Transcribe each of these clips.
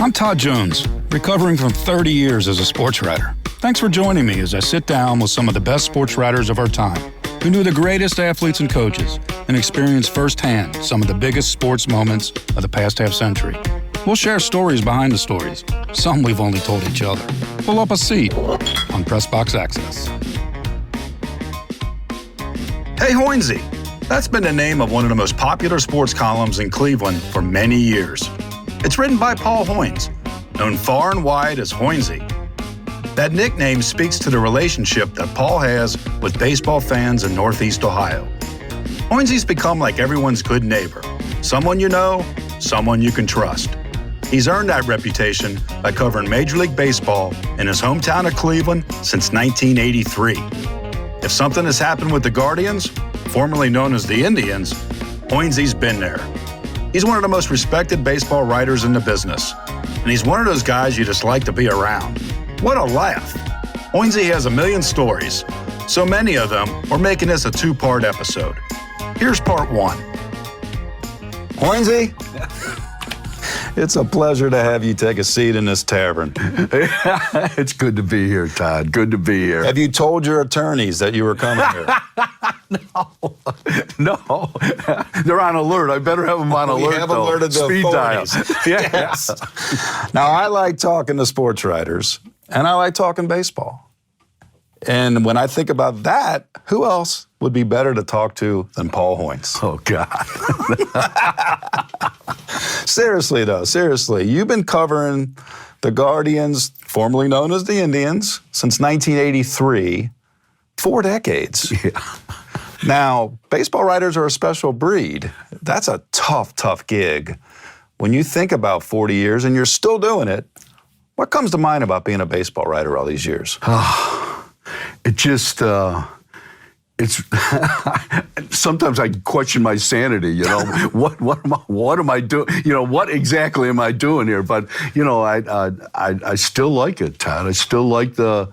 I'm Todd Jones, recovering from 30 years as a sports writer. Thanks for joining me as I sit down with some of the best sports writers of our time, who knew the greatest athletes and coaches and experienced firsthand some of the biggest sports moments of the past half century. We'll share stories behind the stories, some we've only told each other. Pull up a seat on Press Box Access. Hey, Hoynsie. That's been the name of one of the most popular sports columns in Cleveland for many years. It's written by Paul Hoynes, known far and wide as Hoynsie. That nickname speaks to the relationship that Paul has with baseball fans in Northeast Ohio. Hoynsie's become like everyone's good neighbor, someone you know, someone you can trust. He's earned that reputation by covering Major League Baseball in his hometown of Cleveland since 1983. If something has happened with the Guardians, formerly known as the Indians, Hoynsie's been there. He's one of the most respected baseball writers in the business, and he's one of those guys you just like to be around. What a laugh. Hoynsie has a million stories, so many of them we're making this a two-part episode. Here's part one. Hoynsie, it's a pleasure to have you take a seat in this tavern. It's good to be here, Todd. Good to be here. Have you told your attorneys that you were coming here? No. They're on alert. I better have them on alert. We have alerted the Speed dial. Yes. Now, I like talking to sports writers, and I like talking baseball. And when I think about that, who else would be better to talk to than Paul Hoynes? Oh, God. Seriously, though, you've been covering the Guardians, formerly known as the Indians, since 1983, 4 decades. Yeah. Now, baseball writers are a special breed. That's a tough gig. When you think about 40 years and you're still doing it, what comes to mind about being a baseball writer all these years? It just, it's, sometimes I question my sanity, you know, what am I doing? You know, what exactly am I doing here? But, you know, I still like it, Todd. I still like the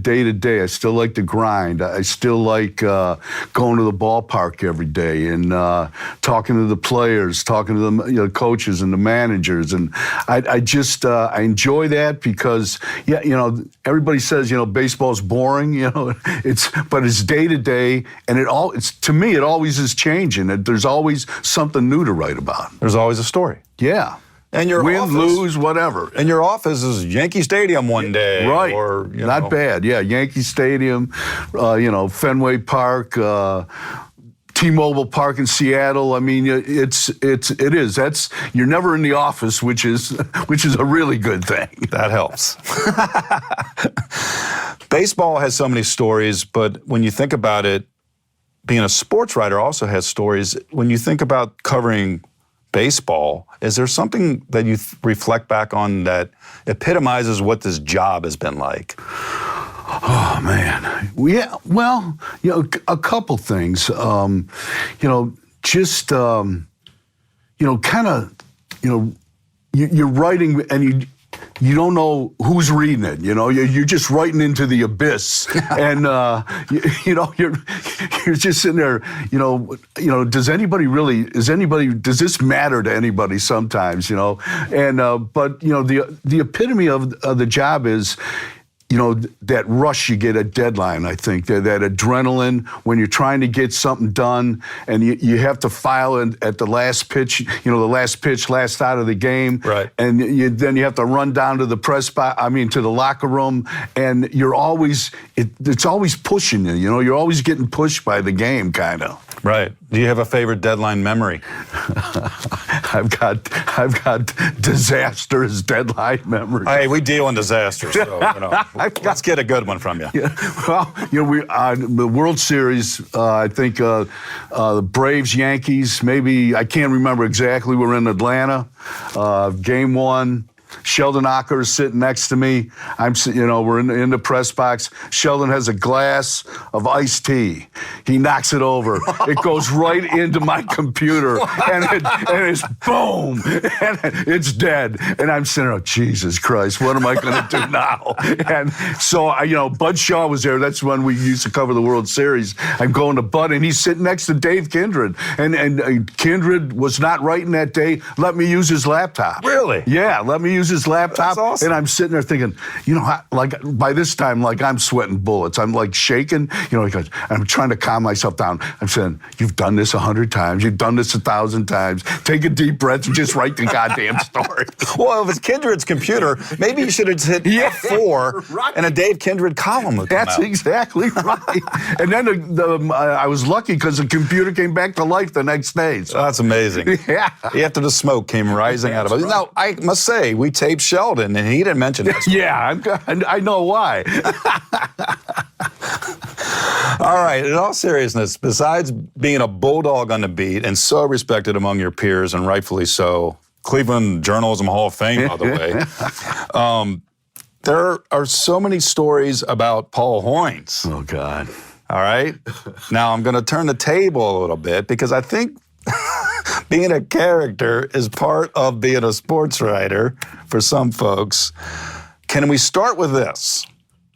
day to day. I still like the grind. I still like going to the ballpark every day and talking to the players, talking to the coaches and the managers. And I enjoy that because, yeah, you know, everybody says, you know, baseball's boring, you know, but it's day to day, and to me, it always is changing. There's always something new to write about. There's always a story. Yeah. And your win, office, lose, whatever. And your office is Yankee Stadium one day. Right. Or, Not bad. Yeah, Yankee Stadium, Fenway Park, T-Mobile Park in Seattle. I mean, it is. You're never in the office, which is a really good thing. That helps. Baseball has so many stories, but when you think about it, being a sports writer also has stories. When you think about covering baseball, is there something that you reflect back on that epitomizes what this job has been like? Oh, man. Yeah, well, a couple things. You're writing and you don't know who's reading it. You know, you're just writing into the abyss, and you're just sitting there. Does this matter to anybody? Sometimes, but the epitome of the job is, that rush you get at deadline, I think, that adrenaline when you're trying to get something done and you have to file at the last pitch, last out of the game. Right. And then you have to run down to the to the locker room, and it's always pushing you, you're always getting pushed by the game, kind of. Right. Do you have a favorite deadline memory? I've got disastrous deadline memories. Hey, we deal in disasters, so let's get a good one from you. Yeah, well, the World Series. I think the Braves, Yankees. Maybe I can't remember exactly. We're in Atlanta, Game 1. Sheldon Ocker is sitting next to me. We're in the press box. Sheldon has a glass of iced tea. He knocks it over. It goes right into my computer, and it's boom, and it's dead. And I'm sitting there, Jesus Christ, what am I going to do now? And so, Bud Shaw was there. That's when we used to cover the World Series. I'm going to Bud, and he's sitting next to Dave Kindred. And Kindred was not writing that day. Let me use his laptop. Really? Yeah, let me use his laptop. That's awesome. And I'm sitting there thinking, by this time, I'm sweating bullets. I'm shaking, because I'm trying to calm myself down. I'm saying, you've done this 100 times. You've done this 1,000 times. Take a deep breath and just write the goddamn story. Well, if it's Kindred's computer, maybe you should have hit F4 right. and a Dave Kindred column would come That's out. exactly right. And then I was lucky because the computer came back to life the next day. So. That's amazing. Yeah. After the smoke came rising out of it. Now, I must say, we taped Sheldon, and he didn't mention this. Yeah, I know why. All right, in all seriousness, besides being a bulldog on the beat and so respected among your peers, and rightfully so, Cleveland Journalism Hall of Fame, by the way, there are so many stories about Paul Hoynes. Oh, God. All right? Now, I'm going to turn the table a little bit because I think being a character is part of being a sports writer for some folks. Can we start with this?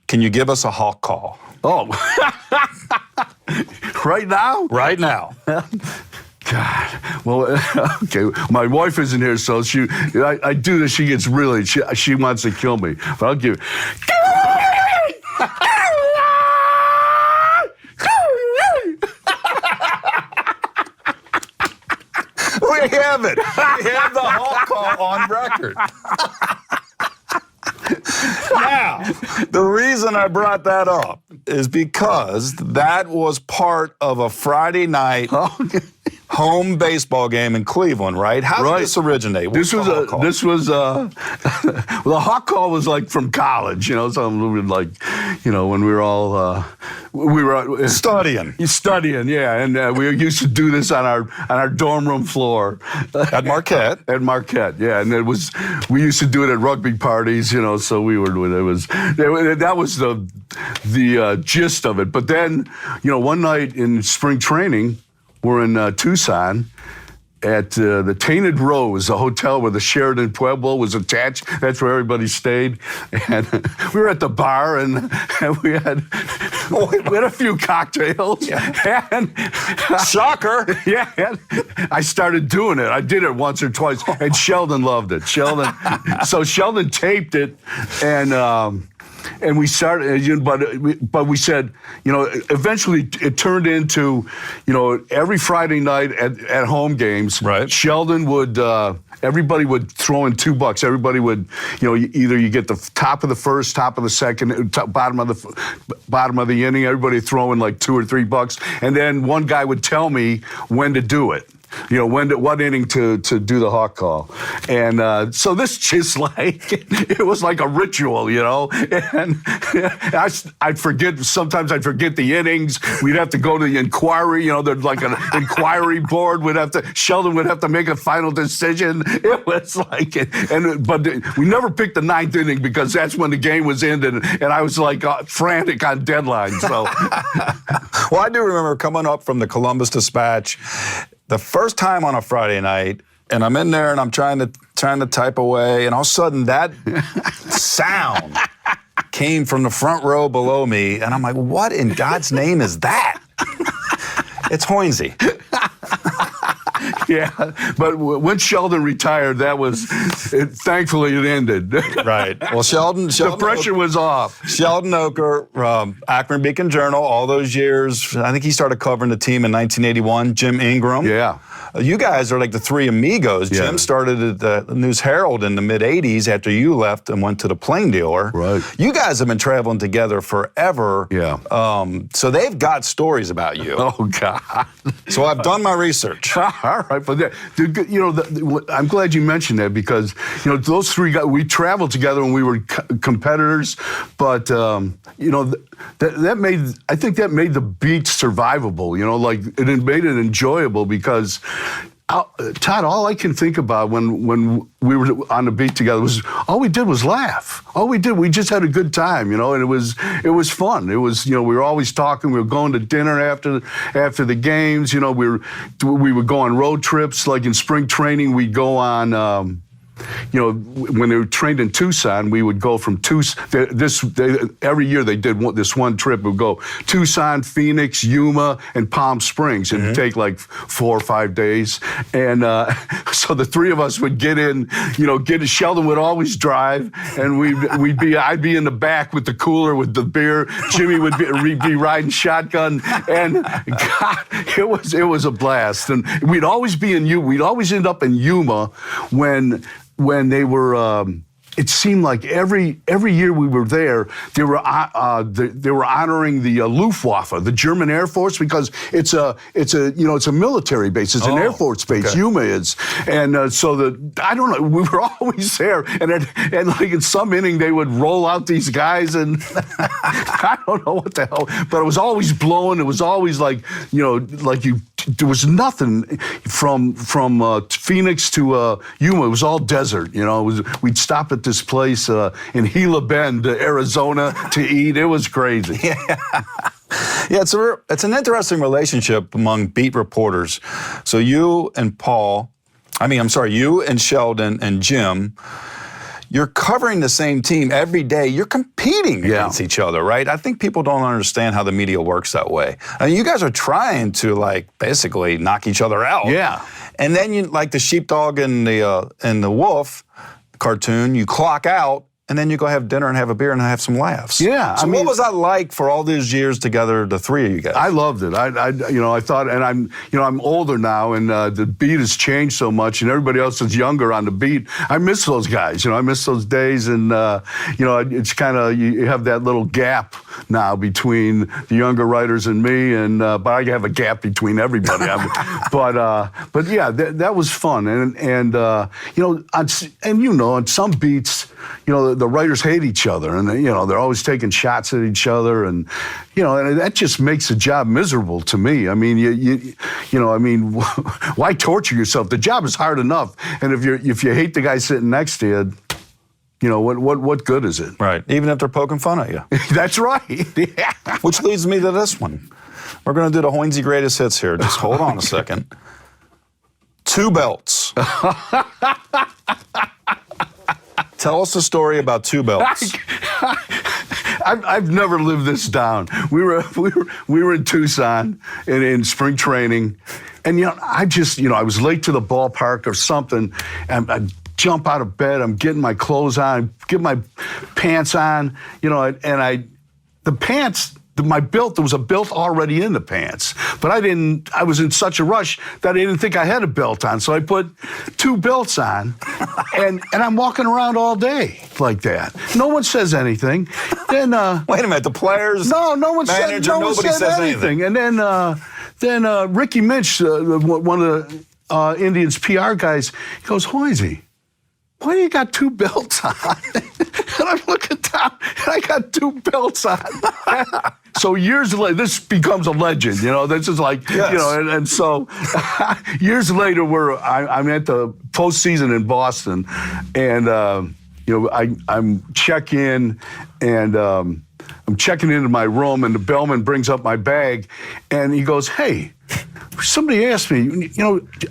Can you give us a hawk call? Oh. Right now? Right now. God. Well, okay. My wife isn't here, so I do this. She gets really, she wants to kill me. But I'll give We have it. We have the hawk call on record. Now, the reason I brought that up is because that was part of a Friday night home baseball game in Cleveland, right? How did this originate? This was the hawk call was from college, something when we were all studying, yeah, and we used to do this on our dorm room floor at Marquette. At Marquette, yeah, and we used to do it at rugby parties, so we were doing that was the gist of it. But then, one night in spring training, we're in Tucson at the Tainted Rose, a hotel where the Sheraton Pueblo was attached. That's where everybody stayed. And we were at the bar, and we had a few cocktails. Yeah. And shocker. Yeah, and I started doing it. I did it once or twice, and Sheldon loved it. So Sheldon taped it, and we started, but we said, eventually it turned into, every Friday night at home games, right. Sheldon would, everybody would throw in $2. Everybody would, either you get the top of the first, top of the second, bottom of the inning. Everybody would throw in $2 or $3, and then one guy would tell me when to do it. What inning to do the hawk call. And so this just it was like a ritual, and I'd forget, sometimes I'd forget the innings. We'd have to go to the inquiry, there's an inquiry board. Sheldon would have to make a final decision. It was but we never picked the ninth inning because that's when the game was ended, and I was frantic on deadline, so. Well, I do remember coming up from the Columbus Dispatch the first time on a Friday night, and I'm in there and I'm trying to type away, and all of a sudden that sound came from the front row below me, and I'm like, what in God's name is that? It's Hoynsie. Yeah, but when Sheldon retired, thankfully it ended. Right. Well, Sheldon the pressure was off. Sheldon Oker, Akron Beacon Journal, all those years. I think he started covering the team in 1981. Jim Ingram. Yeah. You guys are like the three amigos. Yeah. Jim started at the News-Herald in the mid-'80s after you left and went to the Plain Dealer. Right. You guys have been traveling together forever. Yeah. So they've got stories about you. Oh, God. So I've done my research. All right. But, I'm glad you mentioned that because, those three guys, we traveled together when we were competitors. But, that made the beat survivable. It made it enjoyable because Todd, all I can think about when we were on the beat together was all we did was laugh. All we did, we just had a good time, and it was fun. It was, we were always talking. We were going to dinner after the games. We would go on road trips. Like in spring training, we'd go on. When they were trained in Tucson, we would go from Tucson. Every year they did this one trip. We would go Tucson, Phoenix, Yuma, and Palm Springs. And it'd take like 4 or 5 days. And so the three of us would get in. Sheldon would always drive, and I'd be in the back with the cooler with the beer. Jimmy would be riding shotgun, and God, it was a blast. And we'd always be in Yuma. We'd always end up in Yuma when they were, it seemed like every year we were there, they were honoring the Luftwaffe, the German Air Force, because it's a military base. It's an Air Force base. Okay. Yuma is, and I don't know. We were always there, and like in some inning they would roll out these guys, and I don't know what the hell, but it was always blowing. It was always like there was nothing from Phoenix to Yuma. It was all desert. We'd stop at this place in Gila Bend, Arizona, to eat. It was crazy. Yeah, it's an interesting relationship among beat reporters. So you and you and Sheldon and Jim, you're covering the same team every day. You're competing against each other, right? I think people don't understand how the media works that way. I mean, you guys are trying to basically knock each other out. Yeah. And then you, like the sheepdog and the wolf cartoon, you clock out, and then you go have dinner and have a beer and have some laughs. Yeah. So what was that like for all those years together, the three of you guys? I loved it. I thought, and I'm older now, and the beat has changed so much, and everybody else is younger on the beat. I miss those guys. I miss those days, and it's kind of, you have that little gap now between the younger writers and me, and but I have a gap between everybody. But yeah, that was fun, and on some beats, the writers hate each other, and they're always taking shots at each other, and and that just makes the job miserable to me. I mean, why torture yourself? The job is hard enough, and if you hate the guy sitting next to you, what good is it? Right. Even if they're poking fun at you. That's right. Yeah. Which leads me to this one. We're going to do the Hoynsie greatest hits here. Just hold on a second. 2 belts. Tell us the story about 2 belts. I've never lived this down. We were in Tucson in spring training, and I was late to the ballpark or something, and I jump out of bed. I'm getting my clothes on, get my pants on, and the pants. My belt, there was a belt already in the pants, but I was in such a rush that I didn't think I had a belt on. So I put 2 belts on, and I'm walking around all day like that. No one says anything. Then wait a minute, the players, no one said anything. And then Ricky Minch, one of the Indians PR guys, he goes, "Hoynsie, why do you got 2 belts on?" And I'm looking down, and I got 2 belts on. So years later, this becomes a legend, This is like, yes. And so years later, I'm at the postseason in Boston, and I'm check-in, and I'm checking into my room, and the bellman brings up my bag, and he goes, "Hey, somebody asked me,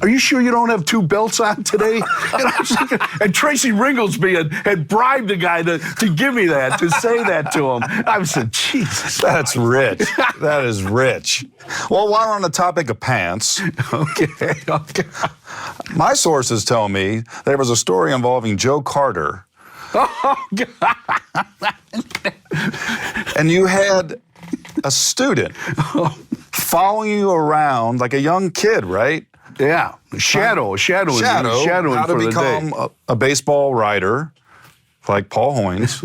are you sure you don't have 2 belts on today?" And I was thinking, and Tracy Ringolsby had bribed the guy to give me that, to say that to him. I was like, Jesus. That's rich. That is rich. Well, while we're on the topic of pants, okay. My sources tell me there was a story involving Joe Carter. Oh, God. And you had a student following you around like a young kid, right? Yeah, shadow how to become a baseball writer like Paul Hoynes.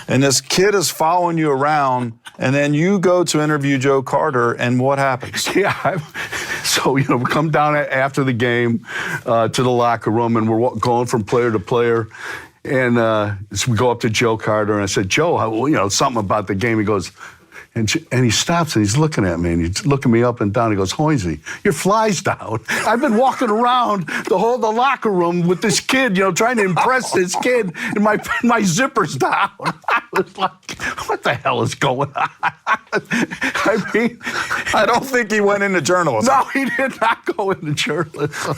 And this kid is following you around, and then you go to interview Joe Carter, and what happens? Yeah, so we come down after the game to the locker room, and we're going from player to player. And so we go up to Joe Carter, and I said, "Joe, something about the game." He goes, And he stops and he's looking at me and he's looking me up and down. He goes, Hoynsie, your fly's down. I've been walking around the locker room with this kid, trying to impress this kid, and my zipper's down. I was like, what the hell is going on? I mean, I don't think he went into journalism. No, he did not go into journalism.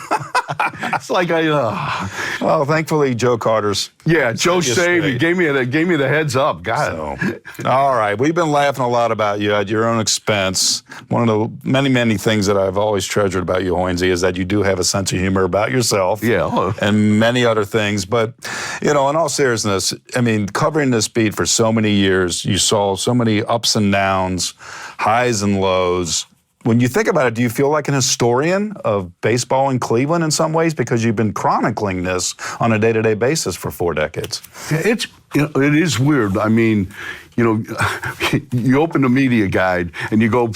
It's like Well, thankfully, Joe Carter's. Yeah, Joe saved me. Gave me the heads up. God. So, all right, we've been laughing a lot about you at your own expense. One of the many, many things that I've always treasured about you, Hoynsie, is that you do have a sense of humor about yourself. Yeah. And many other things. But, in all seriousness, I mean, covering this beat for so many years, you saw so many ups and downs, highs and lows. When you think about it, do you feel like an historian of baseball in Cleveland in some ways? Because you've been chronicling this on a day-to-day basis for 4 decades. It is weird. I mean, you open the media guide and you go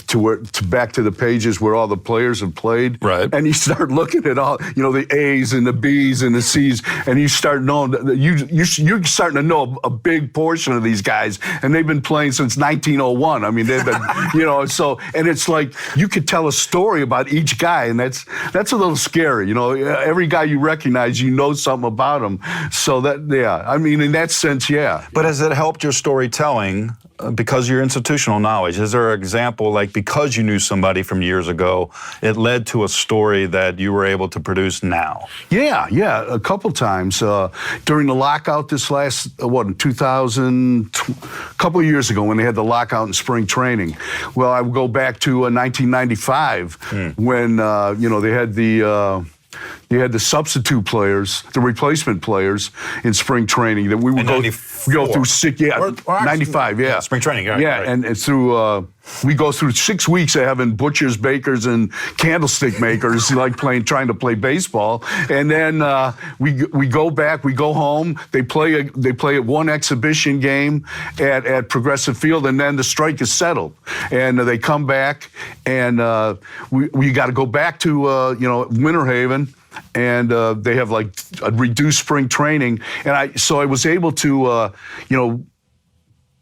back to the pages where all the players have played, right? And you start looking at all, the A's and the B's and the C's, and you start knowing that you're starting to know a big portion of these guys, and they've been playing since 1901. I mean, they've been, so, and it's like you could tell a story about each guy, and that's a little scary. Every guy you recognize, you know something about him. So I mean, in that sense, yeah. But has it helped your storytelling? Because of your institutional knowledge, is there an example, like because you knew somebody from years ago, it led to a story that you were able to produce now? Yeah, a couple times. During the lockout this last, 2000, a couple of years ago when they had the lockout in spring training. Well, I would go back to 1995 when, they had the substitute players, the replacement players in spring training that we would go through 95, yeah. Spring training, right. Yeah, right. And through, we go through 6 weeks of having butchers, bakers, and candlestick makers trying to play baseball. And then we go back, we go home, they play one exhibition game at Progressive Field, and then the strike is settled. And they come back, and we got to go back to, Winter Haven, and they have a reduced spring training, and I was able to,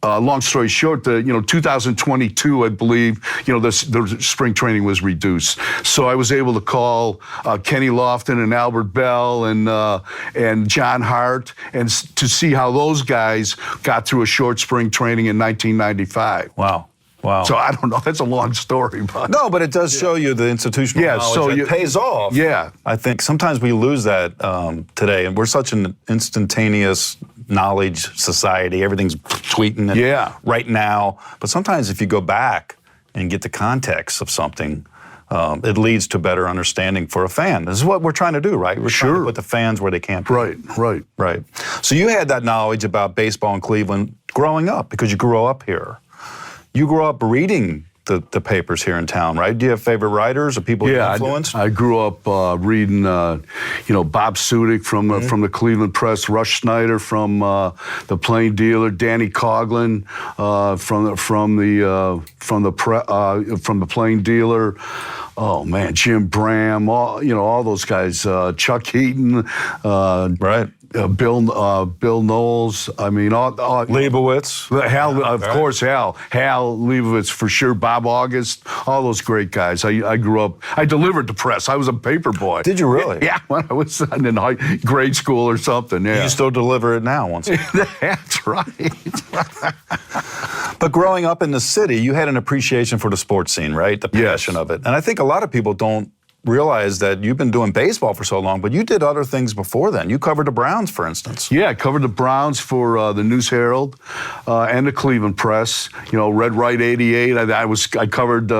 long story short, 2022, I believe, the spring training was reduced. So I was able to call Kenny Lofton and Albert Belle and John Hart and to see how those guys got through a short spring training in 1995. Wow. So I don't know. That's a long story, but no, but it does show you the institutional knowledge that pays off. Yeah, I think sometimes we lose that today, and we're such an instantaneous knowledge society. Everything's tweeting right now. But sometimes if you go back and get the context of something, it leads to better understanding for a fan. This is what we're trying to do, right? We're trying to put the fans where they can't be. Right. So you had that knowledge about baseball in Cleveland growing up because you grew up here. You grew up reading the papers here in town, right? Do you have favorite writers or people you influenced? I grew up reading, Bob Sudik from the Cleveland Press, Rush Snyder from the Plain Dealer, Danny Coughlin from the Plain Dealer. Oh man, Jim Bram, all those guys, Chuck Heaton, right. Bill Knowles. I mean, Leibowitz. Hal, of course, Hal Leibowitz for sure. Bob August, all those great guys. I grew up. I delivered the press. I was a paper boy. Did you really? Yeah, when I was in grade school or something. Yeah. You still deliver it now, once. That's right. But growing up in the city, you had an appreciation for the sports scene, right? The passion of it, and I think a lot of people don't realize that you've been doing baseball for so long, but you did other things before then. You covered the Browns, for instance. Yeah, I covered the Browns for the News-Herald and the Cleveland Press. Red Right 88. I covered.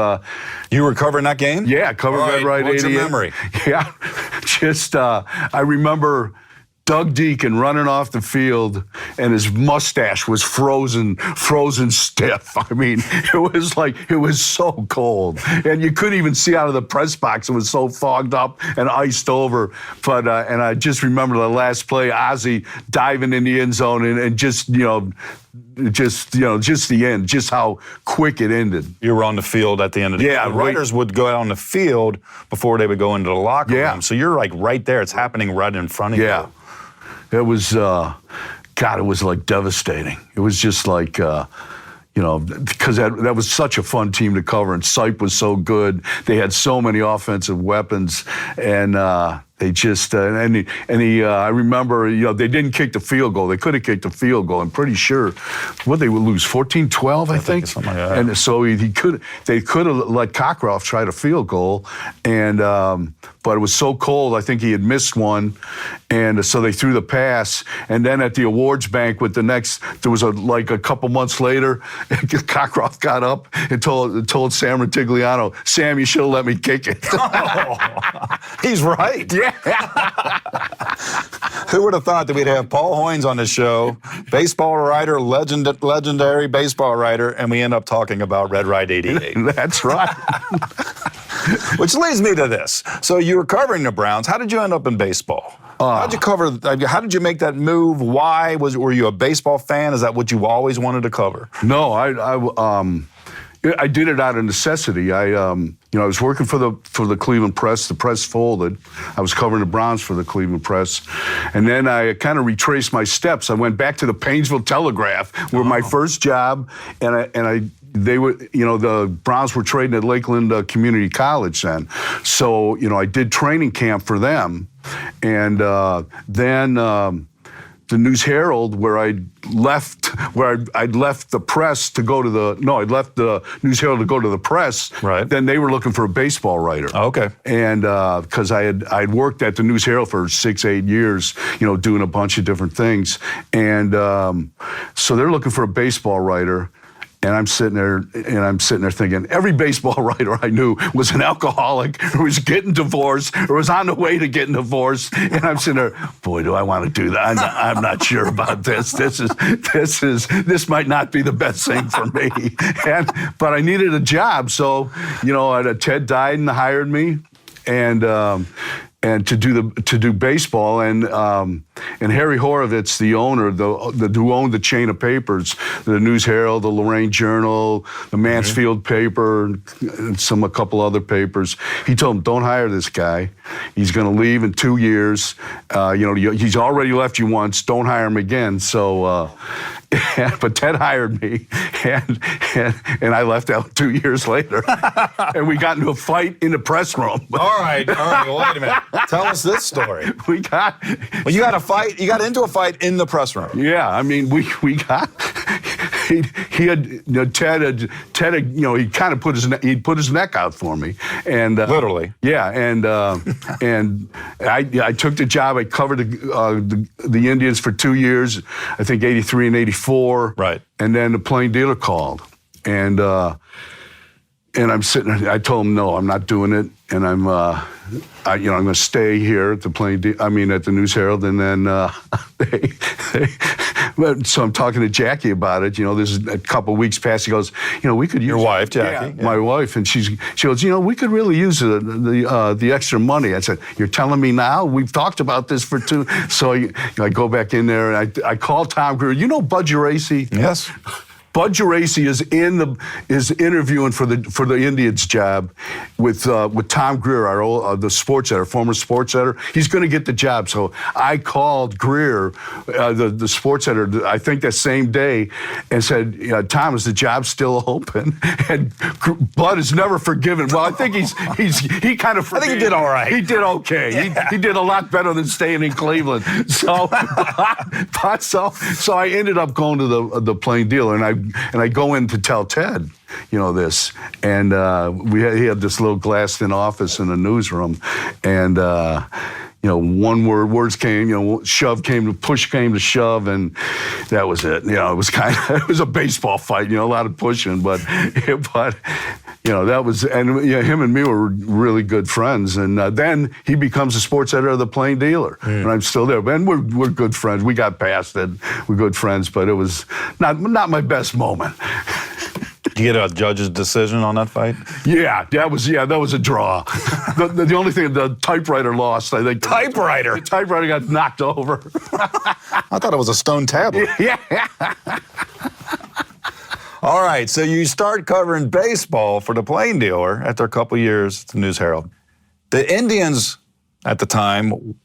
You were covering that game? Yeah, I covered Red Right 88. What's your memory? Yeah, just I remember Doug Deacon running off the field, and his mustache was frozen stiff. I mean, it was so cold, and you couldn't even see out of the press box. It was so fogged up and iced over. But and I just remember the last play, Ozzie diving in the end zone, and just the end, just how quick it ended. You were on the field at the end of the game. The writers would go out on the field before they would go into the locker room. So you're right there. It's happening right in front of you. It was, it was devastating. It was just because that was such a fun team to cover, and Sipe was so good. They had so many offensive weapons, and they just I remember they didn't kick the field goal. They could have kicked the field goal. I'm pretty sure. They would lose 14-12, I think. Something like that. And so they could have let Cockcroft try to field goal, and but it was so cold. I think he had missed one, and so they threw the pass. And then at the awards banquet, there was a couple months later, Cockcroft got up and told Sam Rutigliano, "Sam, you should have let me kick it." He's right. Yeah. Who would have thought that we'd have Paul Hoynes on the show, baseball writer, legendary baseball writer, and we end up talking about Red Ride 88. That's right. Which leads me to this. So you were covering the Browns. How did you end up in baseball? How did you make that move? Why? Were you a baseball fan? Is that what you always wanted to cover? No, I did it out of necessity. I was working for the Cleveland Press. The Press folded. I was covering the Browns for the Cleveland Press, and then I kind of retraced my steps. I went back to the Painesville Telegraph, where my first job, they were, the Browns were trading at Lakeland Community College then. So, I did training camp for them, and then the News-Herald, where I'd left the press to go to I'd left the News-Herald to go to the press. Right. Then they were looking for a baseball writer. Oh, okay. And because I'd worked at the News-Herald for 6-8 years, doing a bunch of different things, and so they're looking for a baseball writer. And I'm sitting there thinking, every baseball writer I knew was an alcoholic, or was getting divorced, or was on the way to getting divorced. And I'm sitting there, boy, do I want to do that? I'm not sure about this. This might not be the best thing for me. But I needed a job, so Ted Diden hired me, and to do baseball, and Harry Horowitz, the owner, who owned the chain of papers, the News-Herald, the Lorraine Journal, the Mansfield paper, and a couple other papers. He told him, "Don't hire this guy. He's going to leave in 2 years. He's already left you once. Don't hire him again." So, but Ted hired me, and I left out 2 years later, and we got into a fight in the press room. All right. Well, wait a minute. Tell us this story. You got into a fight in the press room. Yeah, I mean, we got. He had Ted had he kind of put his neck out for me, and literally. Yeah, and I took the job. I covered the Indians for 2 years, I think 83 and 84. Right. And then the Plain Dealer called, and I'm sitting there. I told him, no, I'm not doing it, and I'm going to stay here at the at the News-Herald, and then so I'm talking to Jackie about it. This is a couple of weeks past. He goes, we could use your wife, Jackie, my wife, and she goes, we could really use the extra money. I said, you're telling me now? We've talked about this for 2. So I go back in there, and I call Tom Greer. Bud Geraci? Yes. Bud Geraci is interviewing for the Indians job with Tom Greer, the sports editor, former sports editor. He's going to get the job. So I called Greer, the sports editor, I think that same day, and said, "Tom, is the job still open?" And Bud is never forgiven. Well, I think he kind of. I think he did all right. He did okay. Yeah. He did a lot better than staying in Cleveland. So, so I ended up going to the Plain Dealer, and I go in to tell Ted, this, and he had this little glassed-in office in the newsroom, and words came, push came to shove, and that was it. It was it was a baseball fight, a lot of pushing, but that was, and him and me were really good friends, and then he becomes the sports editor of the Plain Dealer, and I'm still there. And we're good friends. We got past it. We're good friends, but it was not my best moment. Did you get a judge's decision on that fight? Yeah, that was a draw. the only thing, the typewriter lost, I think. Typewriter? The typewriter got knocked over. I thought it was a stone tablet. Yeah. All right, so you start covering baseball for the Plain Dealer after a couple years at the News-Herald. The Indians at the time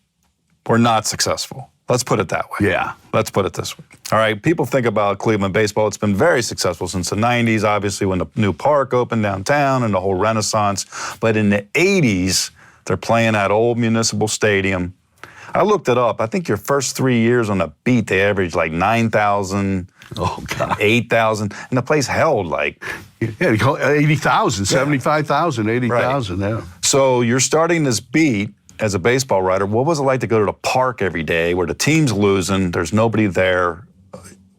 were not successful. Let's put it that way. Yeah. Let's put it this way. All right, people think about Cleveland baseball. It's been very successful since the 90s, obviously, when the new park opened downtown and the whole renaissance. But in the 80s, they're playing at old Municipal Stadium. I looked it up. I think your first 3 years on the beat, they averaged like 9,000, 8,000, and the place held like... Yeah, 80,000, 75,000, 80,000, Right. yeah. So you're starting this beat as a baseball writer. What was it like to go to the park every day where the team's losing, there's nobody there?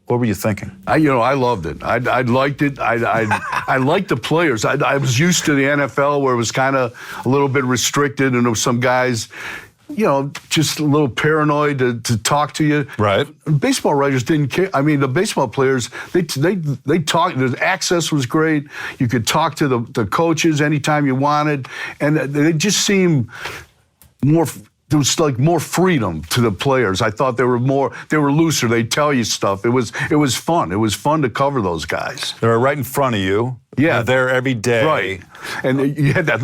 What were you thinking? I loved it. I liked it. I liked the players. I was used to the NFL where it was kind of a little bit restricted, and there was some guys, just a little paranoid to talk to you. Right. Baseball writers didn't care. I mean, the baseball players, they talked. The access was great. You could talk to the coaches anytime you wanted, and they just seemed more. There was like more freedom to the players. I thought they were looser. They'd tell you stuff. It was fun. It was fun to cover those guys. They were right in front of you. Yeah. They're there every day. Right. And you had that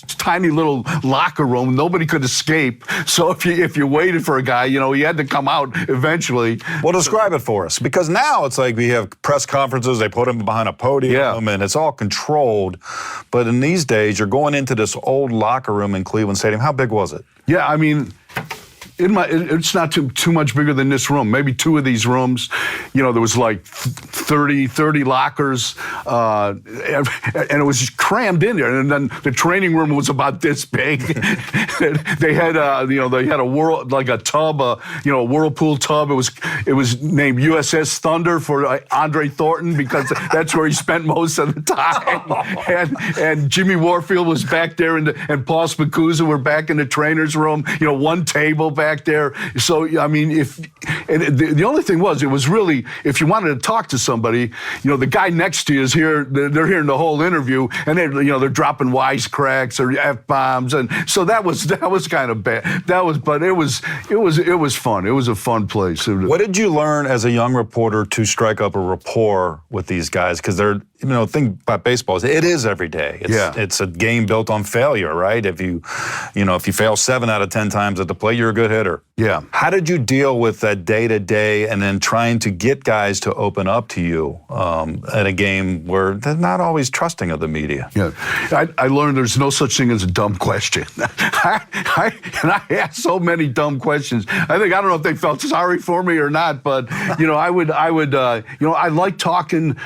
tiny little locker room. Nobody could escape. So if you waited for a guy, he had to come out eventually. Well, describe it for us. Because now it's like we have press conferences. They put him behind a podium, and it's all controlled. But in these days, you're going into this old locker room in Cleveland Stadium. How big was it? Yeah, I mean... it's not too much bigger than this room. Maybe two of these rooms, there was like 30 lockers, and it was just crammed in there. And then the training room was about this big. They had, they had a tub, a whirlpool tub. It was named USS Thunder for Andre Thornton because that's where he spent most of the time. And Jimmy Warfield was back there, and Paul Spicuzza were back in the trainer's room. One table back there. So, I mean, the only thing was, it was really, if you wanted to talk to somebody, the guy next to you is here, they're hearing the whole interview, and they're dropping wisecracks or F-bombs. And so that was kind of bad. But it was fun. It was a fun place. What did you learn as a young reporter to strike up a rapport with these guys? Because they're, the thing about baseball is it is every day. It's a game built on failure, right? If you fail 7 out of 10 times at the plate, you're a good hitter. Yeah. How did you deal with that day to day, and then trying to get guys to open up to you at a game where they're not always trusting of the media? Yeah, I learned there's no such thing as a dumb question. I asked so many dumb questions. I don't know if they felt sorry for me or not, but I like talking.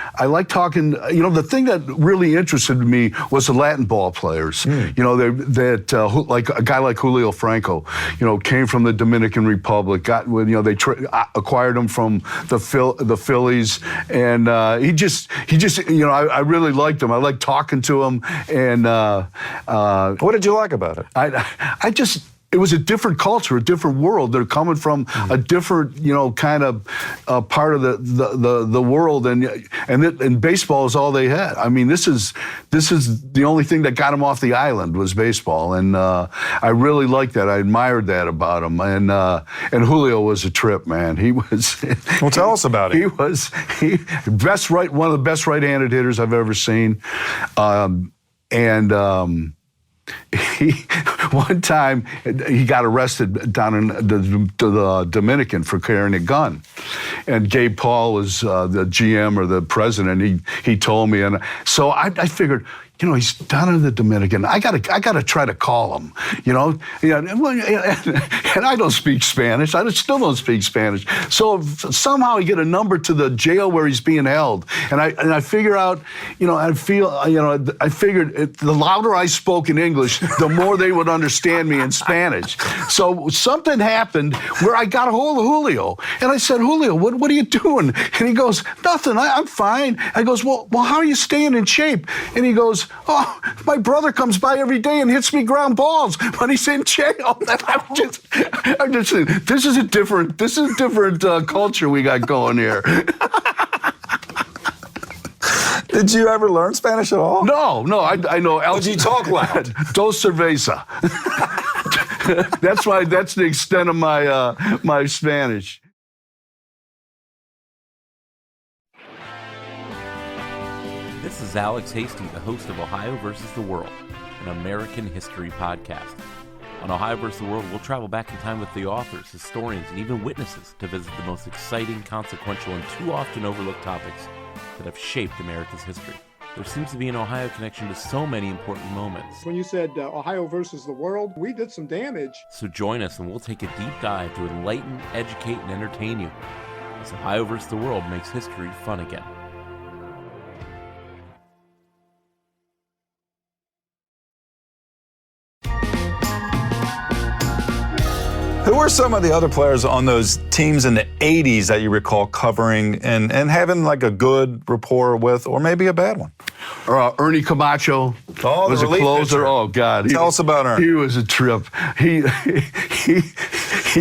The thing that really interested me was the Latin ball players. Like a guy like Julio Franco, came from the Dominican Republic. They acquired him from the Phillies, and he just I really liked him. I liked talking to him, and what did you like about it? It was a different culture, a different world. They're coming from a different, kind of part of the world, and baseball is all they had. I mean, this is the only thing that got them off the island was baseball, and I really liked that. I admired that about him, and Julio was a trip, man. He was. Well, tell us about it. He was one of the best right-handed hitters I've ever seen, one time he got arrested down in the Dominican for carrying a gun, and Gabe Paul was the GM or the president. He told me, and so I figured, he's down in the Dominican. I gotta try to call him. And I don't speak Spanish. I still don't speak Spanish. So somehow I get a number to the jail where he's being held, and I figure out, I figured the louder I spoke in English, the more they would understand me in Spanish. So something happened where I got a hold of Julio, and I said, Julio, what are you doing? And he goes, nothing. I'm fine. I goes, well, how are you staying in shape? And he goes, oh, my brother comes by every day and hits me ground balls when he's in jail. I'm just saying, this is a different culture we got going here. Did you ever learn Spanish at all? No, I know. Did you talk loud? Dos cerveza. That's the extent of my Spanish. This is Alex Hasty, the host of Ohio versus the World, an American history podcast. On Ohio vs. the World, we'll travel back in time with the authors, historians, and even witnesses to visit the most exciting, consequential, and too often overlooked topics that have shaped America's history. There seems to be an Ohio connection to so many important moments. When you said Ohio versus the world, we did some damage. So join us and we'll take a deep dive to enlighten, educate, and entertain you as Ohio vs. the World makes history fun again. Who were some of the other players on those teams in the 80s that you recall covering and having like a good rapport with, or maybe a bad one? Ernie Camacho was a closer. Pitcher. Oh, God. Tell us about Ernie. He was a trip. He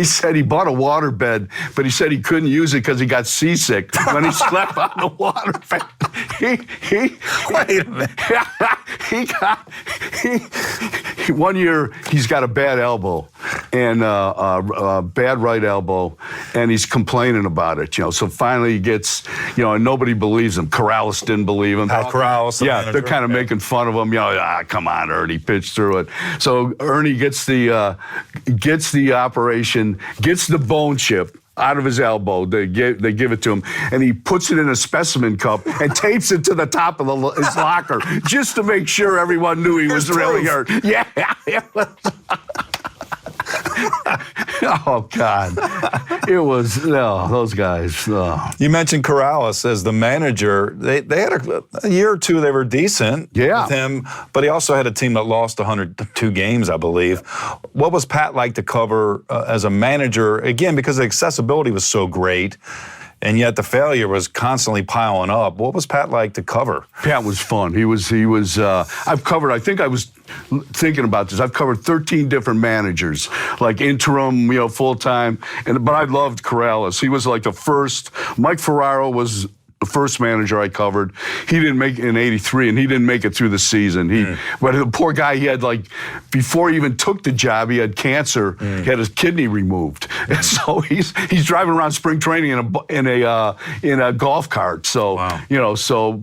said he bought a waterbed, but he said he couldn't use it because he got seasick when he slept on the waterbed. Wait a minute. One year, he's got a bad elbow and a bad right elbow, and he's complaining about it, So finally he gets, and nobody believes him. Corrals didn't believe him. Corrals, yeah, they're kind of making fun of him. Come on, Ernie, pitch through it. So Ernie gets the operation, gets the bone chip out of his elbow. They give it to him, and he puts it in a specimen cup and tapes it to the top of his locker just to make sure everyone knew he was really hurt. Yeah. Oh, God. It was, those guys. You mentioned Corrales as the manager. They had a year or two they were decent with him, but he also had a team that lost 102 games, I believe. What was Pat like to cover as a manager? Again, because the accessibility was so great, and yet the failure was constantly piling up. What was Pat like to cover? Pat was fun. He was. I've covered. I think I was thinking about this. I've covered 13 different managers, like interim, full time. But I loved Corrales. He was like the first. Mike Ferraro was the first manager I covered. He didn't make it in '83, and he didn't make it through the season. But the poor guy, he had before he even took the job, he had cancer. He had his kidney removed, and so he's driving around spring training in a golf cart. So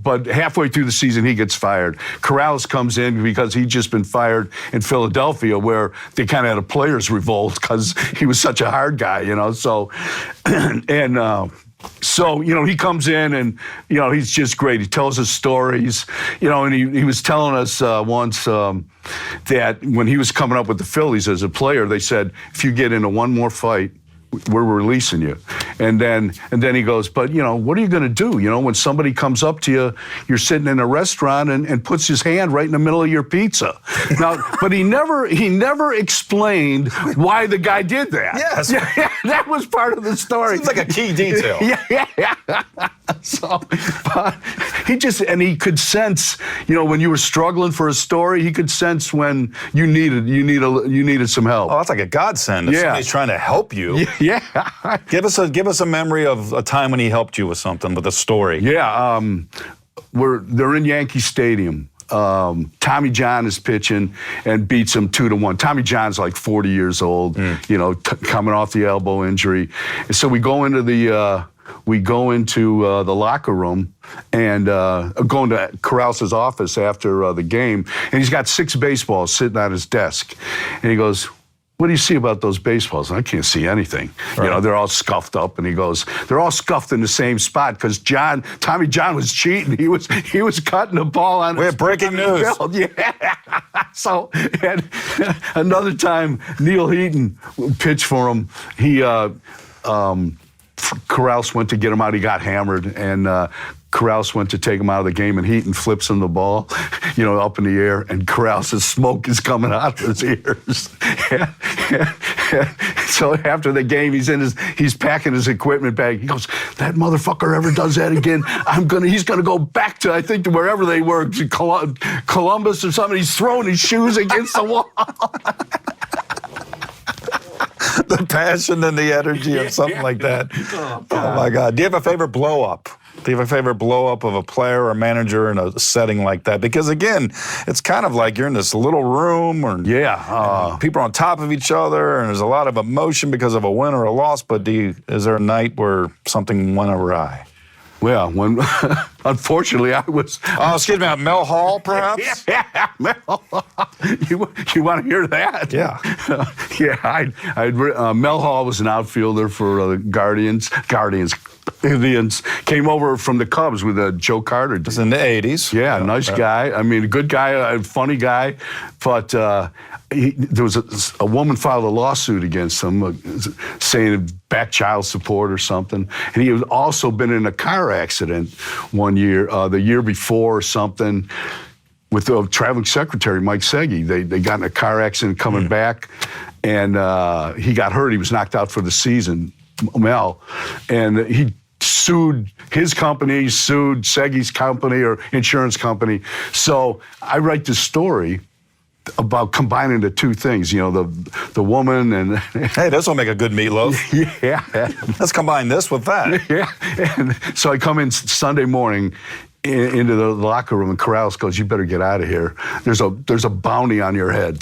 but halfway through the season, he gets fired. Corrales comes in because he'd just been fired in Philadelphia, where they kind of had a players' revolt because he was such a hard guy, So So, he comes in and, he's just great. He tells us stories, and he was telling us once that when he was coming up with the Phillies as a player, they said, if you get into one more fight, we're releasing you. And then he goes, but, what are you going to do? When somebody comes up to you, you're sitting in a restaurant and puts his hand right in the middle of your pizza. Now, but he never explained why the guy did that. Yes. Yeah, that was part of the story. Seems like a key detail. Yeah. So, he could sense, when you were struggling for a story, he could sense when you needed some help. Oh, that's like a godsend. If somebody's trying to help you. Yeah. Give us a memory of a time when he helped you with something, with a story. Yeah. They're in Yankee Stadium. Tommy John is pitching and beats him 2-1. Tommy John's like 40 years old, coming off the elbow injury. And so we go into the locker room and going to Corrales' office after the game, and he's got 6 baseballs sitting on his desk, and he goes, what do you see about those baseballs? And I can't see anything. Right. They're all scuffed up. And he goes, they're all scuffed in the same spot because Tommy John was cheating. He was cutting the ball on. We have breaking news. Yeah. So, and another time, Neil Heaton pitched for him. Corrales went to get him out. He got hammered, and Corrales went to take him out of the game, and Heaton flips him the ball, up in the air, and Corrales' smoke is coming out of his ears. So after the game, he's packing his equipment bag. He goes, that motherfucker ever does that again, he's gonna go back to, I think, to wherever they were, to Columbus or something. He's throwing his shoes against the wall. The passion and the energy of something like that. Oh, my God. Do you have a favorite blow-up? Do you have a favorite blow-up of a player or manager in a setting like that? Because, again, it's kind of like you're in this little room, and people are on top of each other, and there's a lot of emotion because of a win or a loss, but is there a night where something went awry? Well, unfortunately, I was. Oh, excuse me, Mel Hall, perhaps? Yeah, Mel. You want to hear that? Yeah. Mel Hall was an outfielder for the Guardians. Indians came over from the Cubs with Joe Carter. It was in the 80s. Yeah, nice guy. I mean, a good guy, a funny guy. But there was a woman filed a lawsuit against him saying back child support or something. And he had also been in a car accident one year, the year before or something, with the traveling secretary, Mike Segui. They got in a car accident coming back, and he got hurt. He was knocked out for the season, Mel. And he sued his company, sued Segui's company or insurance company. So I write this story about combining the two things, the woman and... Hey, this will make a good meatloaf. Yeah. Let's combine this with that. Yeah. And so I come in Sunday morning into the locker room, and Corrales goes, "You better get out of here. There's a bounty on your head."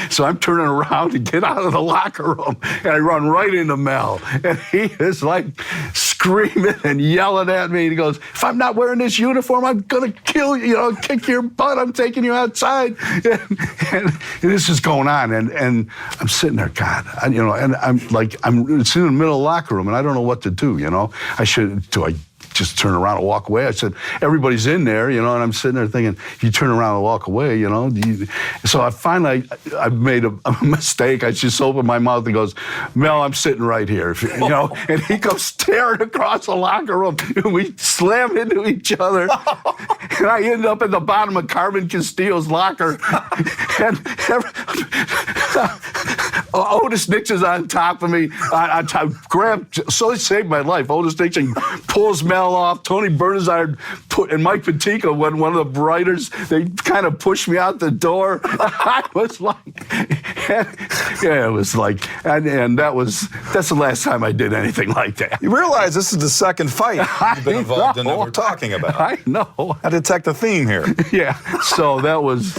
So I'm turning around to get out of the locker room, and I run right into Mel, and he is like screaming and yelling at me. And he goes, "If I'm not wearing this uniform, I'm gonna kill you. Kick your butt. I'm taking you outside." And this is going on, and I'm sitting there, God, and I'm it's in the middle of the locker room, and I don't know what to do. Do I just turn around and walk away? I said, everybody's in there, and I'm sitting there thinking, if you turn around and walk away, So I made a mistake. I just opened my mouth and goes, "Mel, I'm sitting right here," and he goes staring across the locker room, and we slam into each other. And I ended up at the bottom of Carmen Castillo's locker, and Otis Nixon's on top of me. I grabbed, so it saved my life. Otis Nixon pulls Mel off. Tony Bernazard and Mike Patica, one of the writers, they kind of pushed me out the door. I was like, it was like, and that's the last time I did anything like that. You realize this is the second fight you've been involved in that we're talking about. I know. I detect a theme here. Yeah. So that was.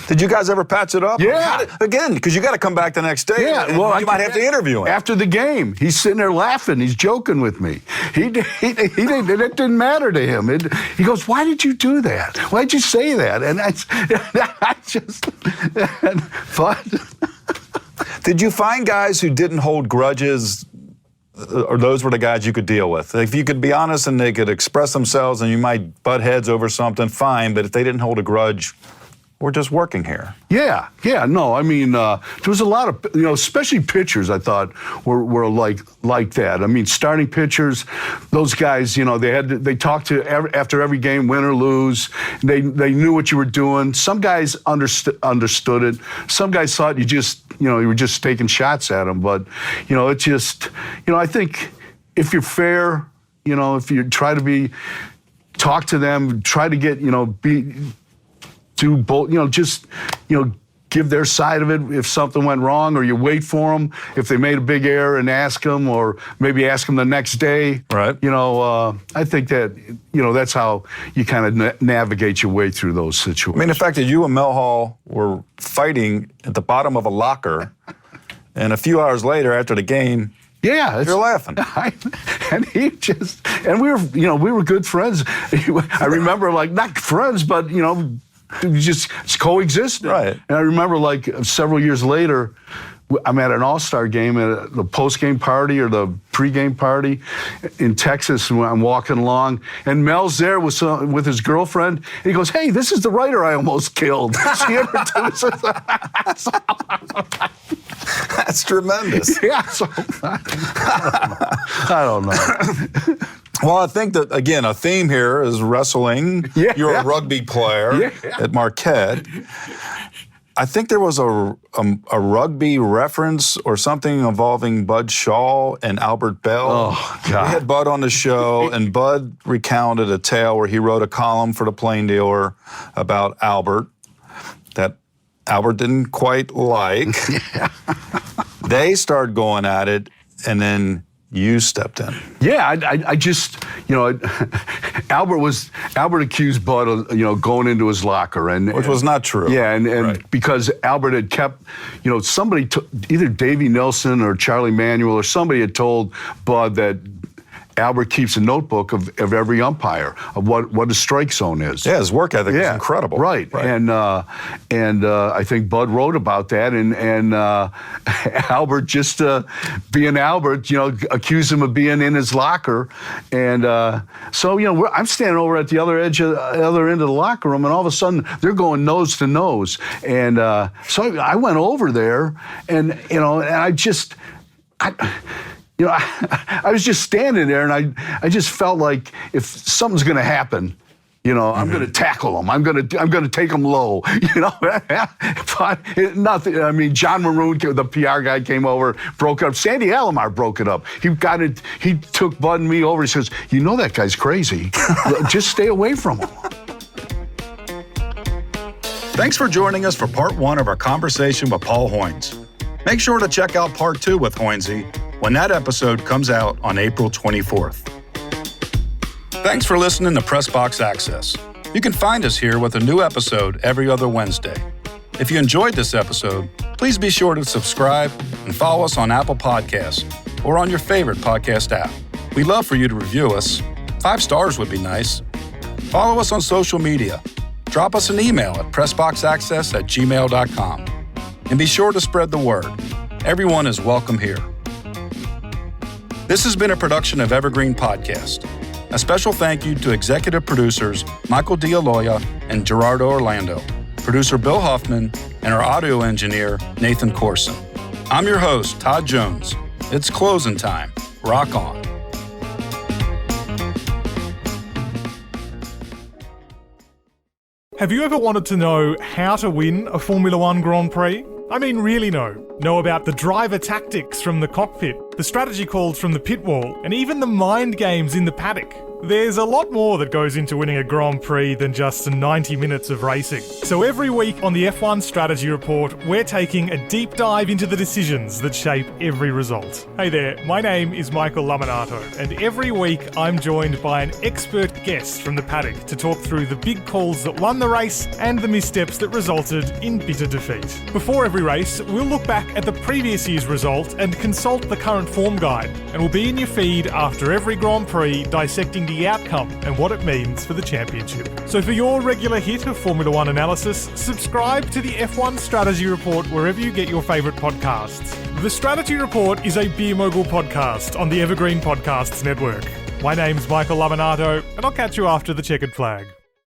Did you guys ever patch it up? Yeah. Again, because you got to come back the next day. Yeah. Well, you might have to interview him. After the game, he's sitting there laughing. He's joking with me. He it didn't matter to him. He goes, "Why did you do that? Why did you say that?" And but Did you find guys who didn't hold grudges, or those were the guys you could deal with? If you could be honest and they could express themselves and you might butt heads over something, fine. But if they didn't hold a grudge, we're just working here. Yeah, no, I mean, there was a lot of, especially pitchers, I thought, were like that. I mean, starting pitchers, those guys, they talked to after every game, win or lose. They knew what you were doing. Some guys understood it. Some guys thought you were just taking shots at them. But, it just, I think if you're fair, if you try to talk to them, try to get, do both, give their side of it if something went wrong, or you wait for them if they made a big error and ask them, or maybe ask them the next day. Right. I think that, that's how you kind of navigate your way through those situations. I mean, the fact that you and Mel Hall were fighting at the bottom of a locker, and a few hours later after the game, yeah, you're laughing. And we were good friends. I remember, not friends, but, just coexisted. Right. And I remember, several years later, I'm at an all-star game at the post-game party or the pre-game party in Texas, and I'm walking along, and Mel's there with his girlfriend, and he goes, "Hey, this is the writer I almost killed." She introduces us. That's tremendous. Yeah, so I don't know. Well, I think that, again, a theme here is wrestling. Yeah. You're a rugby player at Marquette. I think there was a rugby reference or something involving Bud Shaw and Albert Belle. Oh, God. We had Bud on the show, and Bud recounted a tale where he wrote a column for the Plain Dealer about Albert that Albert didn't quite like. They started going at it, and then you stepped in. Yeah, I just, Albert accused Bud of, going into his locker, Which was not true. Yeah, and right. Because Albert had kept, somebody, either Davey Nelson or Charlie Manuel or somebody had told Bud that Albert keeps a notebook of every umpire, of what a strike zone is. Yeah, his work ethic is incredible. Right. And I think Bud wrote about that, and Albert, just being Albert, accused him of being in his locker. And so, I'm standing over at the other end of the locker room, and all of a sudden they're going nose to nose. And so I went over there, and I was just standing there, and I just felt like if something's going to happen, I'm going to tackle him. I'm going to take him low. But nothing. I mean, John Maroon, the PR guy, came over, broke it up. Sandy Alomar broke it up. He took Bud and me over. He says, that guy's crazy. Just stay away from him. Thanks for joining us for part 1 of our conversation with Paul Hoynes. Make sure to check out part 2 with Hoynsie when that episode comes out on April 24th. Thanks for listening to Press Box Access. You can find us here with a new episode every other Wednesday. If you enjoyed this episode, please be sure to subscribe and follow us on Apple Podcasts or on your favorite podcast app. We'd love for you to review us. 5 stars would be nice. Follow us on social media. Drop us an email at pressboxaccess@gmail.com. And be sure to spread the word. Everyone is welcome here. This has been a production of Evergreen Podcast. A special thank you to executive producers Michael D'Aloia and Gerardo Orlando, producer Bill Huffman, and our audio engineer Nathan Corson. I'm your host, Todd Jones. It's closing time. Rock on. Have you ever wanted to know how to win a Formula One Grand Prix? I mean, really know about the driver tactics from the cockpit, the strategy calls from the pit wall, and even the mind games in the paddock. There's a lot more that goes into winning a Grand Prix than just 90 minutes of racing. So every week on the F1 Strategy Report, we're taking a deep dive into the decisions that shape every result. Hey there, my name is Michael Laminato, and every week I'm joined by an expert guest from the paddock to talk through the big calls that won the race and the missteps that resulted in bitter defeat. Before every race, we'll look back at the previous year's result and consult the current form guide, and we'll be in your feed after every Grand Prix dissecting the outcome and what it means for the championship. So for your regular hit of Formula One analysis, subscribe to the F1 Strategy Report wherever you get your favourite podcasts. The Strategy Report is a Beer Mogul podcast on the Evergreen Podcasts Network. My name's Michael Laminato, and I'll catch you after the checkered flag.